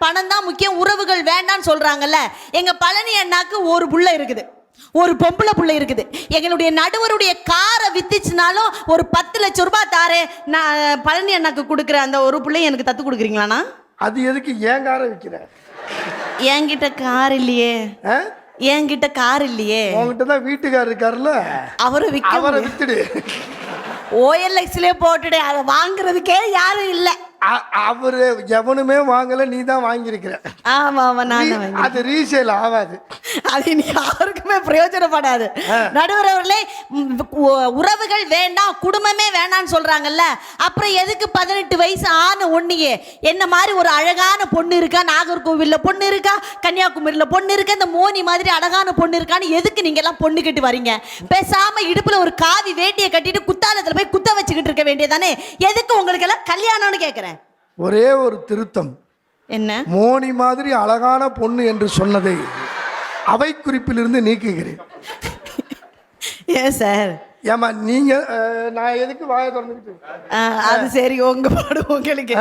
பணம் தான் முக்கியம், உறவுகள் வேண்டான்னு சொல்றாங்கல்ல. எங்க பழனி அண்ணாக்கு ஒரு புள்ள இருக்குது, ஒரு பொம்பளை புள்ள இருக்குது. எங்களுடைய நடுவருடைய காரை வித்துச்சுனாலும் ஒரு 10 லட்சம் ரூபாய் தாரே, நான் பழனி அண்ணாக்கு கொடுக்குற அந்த ஒரு புள்ளையும் எனக்கு தத்து கொடுக்குறீங்களாண்ணா? அது எதுக்கு ஏன் காரை விற்கிற? என்கிட்ட கார் இல்லையே, என்கிட்ட கார் இல்லையே. உங்ககிட்ட தான் வீட்டுக்காரர் இருக்காருல்ல, அவரை வித்துடு. OLXலயே போட்டுடு, அதை வாங்குறதுக்கே யாரும் இல்லை. அவரு எவனுமே வாங்கல, நீ தான் வாங்கியிருக்கிற. ஆமா ஆமா, நான் அது ரீசேல் ஆகாது, அது நீ யாருக்குமே பிரயோஜனப்படாது. நடுவர் அவர்களே, உறவுகள் வேண்டாம், குடும்பமே வேண்டாம்னு சொல்றாங்கல்ல, அப்புறம் எதுக்கு 18 வயசு ஆன ஒன்னியே என்ன மாதிரி ஒரு அழகான பொண்ணு இருக்கா, நாகர்கோவில்ல பொண்ணு இருக்கா, கன்னியாகுமரியில பொண்ணு இருக்கா, இந்த மோனி மாதிரி அழகான பொண்ணு இருக்கான்னு எதுக்கு நீங்க எல்லாம் பொண்ணு கட்டி வரீங்க? பேசாம இடுப்புல ஒரு காவி வேட்டியை கட்டிட்டு குத்தாலத்துல போய் குத்த வச்சுக்கிட்டு இருக்க வேண்டியதானே? எதுக்கு உங்களுக்கு எல்லாம் கல்யாணம்னு கேட்கிறேன். ஒரே ஒரு திருத்தம், என்ன? மோனி மாதிரி அழகான பொண்ணு என்று சொன்னதை அவை குறிப்பிலிருந்து நீக்குகிறேன். ஏன் சார்? ஏமா நீங்க நான் எதுக்கு வாயை திறந்துக்கிட்டு? அது சரி, உங்க பாடு உங்களுக்கு.